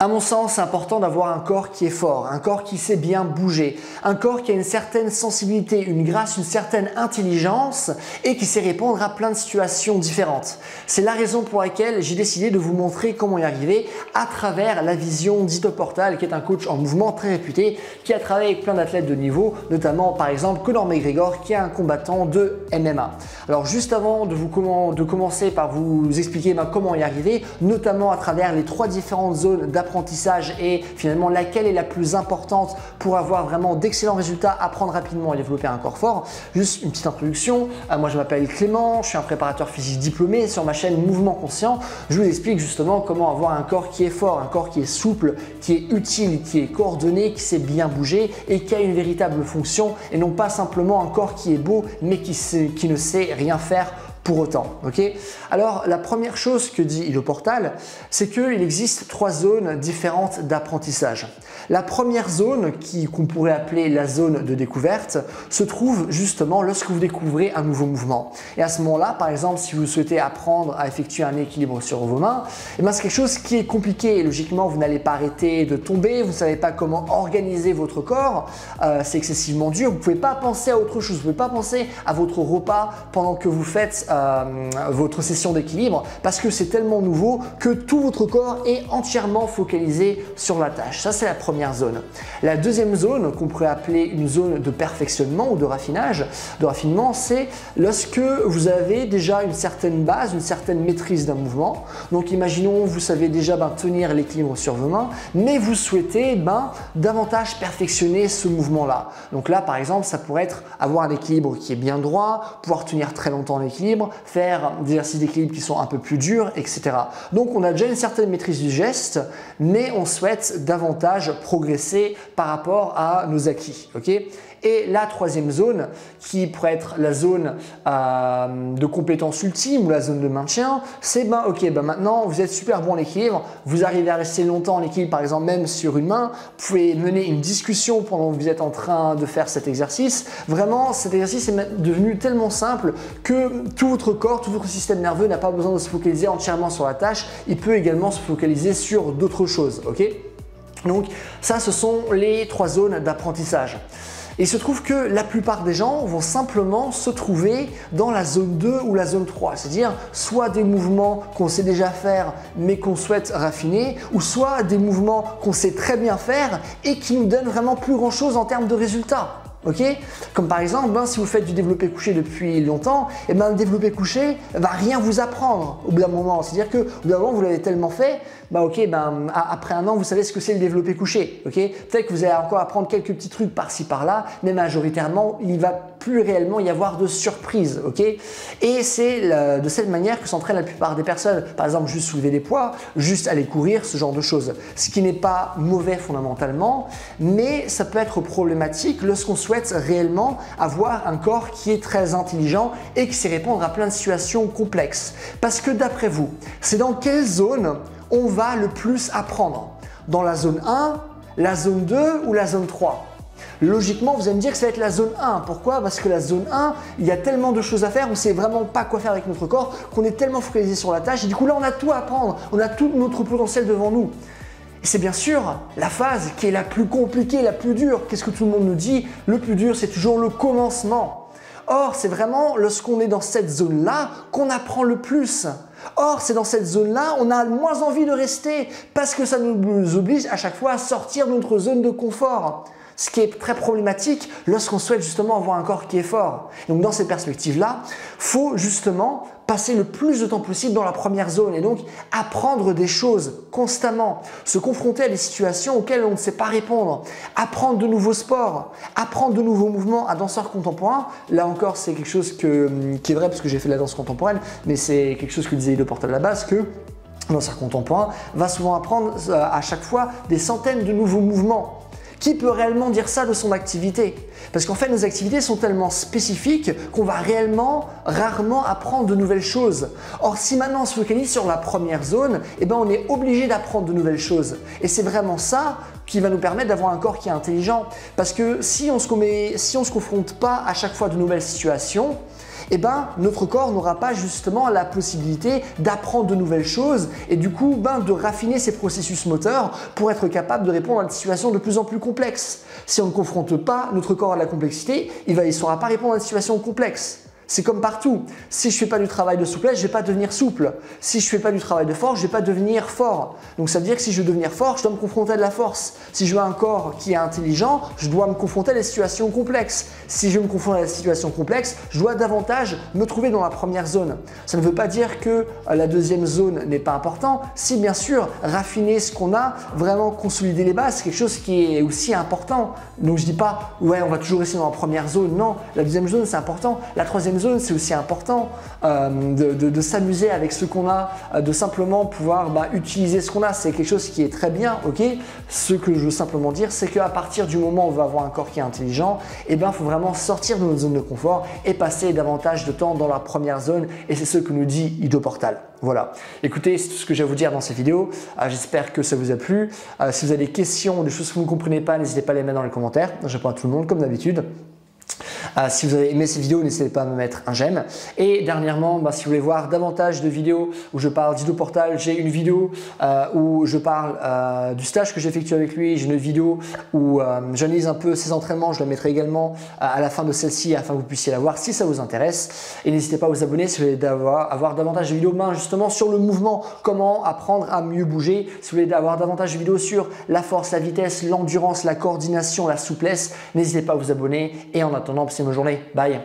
À mon sens, c'est important d'avoir un corps qui est fort, un corps qui sait bien bouger, un corps qui a une certaine sensibilité, une grâce, une certaine intelligence et qui sait répondre à plein de situations différentes. C'est la raison pour laquelle j'ai décidé de vous montrer comment y arriver à travers la vision d'Ido Portal, qui est un coach en mouvement très réputé, qui a travaillé avec plein d'athlètes de niveau, notamment par exemple Conor McGregor, qui est un combattant de MMA. Alors juste avant de commencer par vous expliquer comment y arriver, notamment à travers les 3 différentes zones d'apprentissage et finalement laquelle est la plus importante pour avoir vraiment d'excellents résultats, apprendre rapidement et développer un corps fort. Juste une petite introduction, moi je m'appelle Clément, je suis un préparateur physique diplômé. Sur ma chaîne Mouvement Conscient, je vous explique justement comment avoir un corps qui est fort, un corps qui est souple, qui est utile, qui est coordonné, qui sait bien bouger et qui a une véritable fonction et non pas simplement un corps qui est beau mais qui ne sait rien faire pour autant. Okay. Alors la première chose que dit Ido Portal, c'est qu'il existe 3 zones différentes d'apprentissage. La première zone, qu'on pourrait appeler la zone de découverte, se trouve justement lorsque vous découvrez un nouveau mouvement. Et à ce moment-là, par exemple, si vous souhaitez apprendre à effectuer un équilibre sur vos mains, c'est quelque chose qui est compliqué. Et logiquement, vous n'allez pas arrêter de tomber, vous ne savez pas comment organiser votre corps, c'est excessivement dur, vous ne pouvez pas penser à autre chose, vous ne pouvez pas penser à votre repas pendant que vous faites votre session d'équilibre parce que c'est tellement nouveau que tout votre corps est entièrement focalisé sur la tâche. Ça, c'est la première zone. La deuxième zone, qu'on pourrait appeler une zone de perfectionnement ou de raffinement, c'est lorsque vous avez déjà une certaine base, une certaine maîtrise d'un mouvement. Donc, imaginons, vous savez déjà tenir l'équilibre sur vos mains, mais vous souhaitez davantage perfectionner ce mouvement-là. Donc là, par exemple, ça pourrait être avoir un équilibre qui est bien droit, pouvoir tenir très longtemps l'équilibre, faire des exercices d'équilibre qui sont un peu plus durs, etc. Donc on a déjà une certaine maîtrise du geste, mais on souhaite davantage progresser par rapport à nos acquis. Okay. Et la troisième zone, qui pourrait être la zone de compétence ultime ou la zone de maintien, c'est maintenant vous êtes super bon en équilibre, vous arrivez à rester longtemps en équilibre, par exemple même sur une main, vous pouvez mener une discussion pendant que vous êtes en train de faire cet exercice. Vraiment, cet exercice est devenu tellement simple que tout votre corps, tout votre système nerveux n'a pas besoin de se focaliser entièrement sur la tâche, il peut également se focaliser sur d'autres choses. Okay. Donc ça, ce sont les 3 zones d'apprentissage. Et il se trouve que la plupart des gens vont simplement se trouver dans la zone 2 ou la zone 3, c'est-à-dire soit des mouvements qu'on sait déjà faire mais qu'on souhaite raffiner, ou soit des mouvements qu'on sait très bien faire et qui nous donnent vraiment plus grand-chose en termes de résultats. Okay. Comme par exemple, si vous faites du développé couché depuis longtemps, le développé couché va rien vous apprendre au bout d'un moment. C'est-à-dire que au bout d'un moment, vous l'avez tellement fait, après un an, vous savez ce que c'est le développé couché. Okay. Peut-être que vous allez encore apprendre quelques petits trucs par-ci par-là, mais majoritairement, il va plus réellement y avoir de surprises. Okay. Et c'est de cette manière que s'entraînent la plupart des personnes. Par exemple, juste soulever des poids, juste aller courir, ce genre de choses. Ce qui n'est pas mauvais fondamentalement, mais ça peut être problématique lorsqu'on souhaite réellement avoir un corps qui est très intelligent et qui sait répondre à plein de situations complexes. Parce que d'après vous, c'est dans quelle zone on va le plus apprendre? Dans la zone 1, la zone 2 ou la zone 3? Logiquement, vous allez me dire que ça va être la zone 1. Pourquoi? Parce que la zone 1, il y a tellement de choses à faire, on ne sait vraiment pas quoi faire avec notre corps, qu'on est tellement focalisé sur la tâche et du coup là on a tout à apprendre, on a tout notre potentiel devant nous. C'est bien sûr la phase qui est la plus compliquée, la plus dure. Qu'est-ce que tout le monde nous dit? Le plus dur, c'est toujours le commencement. Or, c'est vraiment lorsqu'on est dans cette zone-là qu'on apprend le plus. Or, c'est dans cette zone-là, on a le moins envie de rester parce que ça nous oblige à chaque fois à sortir de notre zone de confort. Ce qui est très problématique lorsqu'on souhaite justement avoir un corps qui est fort. Donc dans cette perspective-là, il faut justement passer le plus de temps possible dans la première zone et donc apprendre des choses constamment, se confronter à des situations auxquelles on ne sait pas répondre, apprendre de nouveaux sports, apprendre de nouveaux mouvements à danseur contemporain. Là encore, c'est quelque chose qui est vrai parce que j'ai fait de la danse contemporaine, mais c'est quelque chose que disait Ido Portal à la base, que un danseur contemporain va souvent apprendre à chaque fois des centaines de nouveaux mouvements. Qui peut réellement dire ça de son activité? Parce qu'en fait, nos activités sont tellement spécifiques qu'on va rarement apprendre de nouvelles choses. Or, si maintenant on se focalise sur la première zone, on est obligé d'apprendre de nouvelles choses. Et c'est vraiment ça qui va nous permettre d'avoir un corps qui est intelligent. Parce que si on se confronte pas à chaque fois de nouvelles situations, eh ben, notre corps n'aura pas justement la possibilité d'apprendre de nouvelles choses et du coup de raffiner ses processus moteurs pour être capable de répondre à des situations de plus en plus complexes. Si on ne confronte pas notre corps à la complexité, il ne saura pas répondre à des situations complexes. C'est comme partout. Si je ne fais pas du travail de souplesse, je ne vais pas devenir souple. Si je ne fais pas du travail de force, je ne vais pas devenir fort. Donc ça veut dire que si je veux devenir fort, je dois me confronter à de la force. Si je veux un corps qui est intelligent, je dois me confronter à des situations complexes. Si je me confronte à des situations complexes, je dois davantage me trouver dans la première zone. Ça ne veut pas dire que la deuxième zone n'est pas importante. Si bien sûr, raffiner ce qu'on a, vraiment consolider les bases, c'est quelque chose qui est aussi important. Donc je ne dis pas, ouais, on va toujours rester dans la première zone. Non, la deuxième zone, c'est important. La troisième zone, c'est aussi important de s'amuser avec ce qu'on a, de simplement pouvoir utiliser ce qu'on a. C'est quelque chose qui est très bien, ok. Ce que je veux simplement dire, c'est qu'à partir du moment où on va avoir un corps qui est intelligent, il faut vraiment sortir de notre zone de confort et passer davantage de temps dans la première zone. Et c'est ce que nous dit Ido Portal. Voilà. Écoutez, c'est tout ce que j'ai à vous dire dans cette vidéo. J'espère que ça vous a plu. Si vous avez des questions, des choses que vous ne comprenez pas, n'hésitez pas à les mettre dans les commentaires. Je réponds à tout le monde comme d'habitude. Si vous avez aimé cette vidéo, n'hésitez pas à me mettre un j'aime. Et dernièrement, si vous voulez voir davantage de vidéos où je parle d'Ido Portal, j'ai une vidéo où je parle du stage que j'effectue avec lui. J'ai une vidéo où j'analyse un peu ses entraînements. Je la mettrai également à la fin de celle-ci afin que vous puissiez la voir si ça vous intéresse. Et n'hésitez pas à vous abonner si vous voulez avoir davantage de vidéos justement sur le mouvement, comment apprendre à mieux bouger. Si vous voulez avoir davantage de vidéos sur la force, la vitesse, l'endurance, la coordination, la souplesse, n'hésitez pas à vous abonner. Et en attendant, passez une bonne journée. Bye.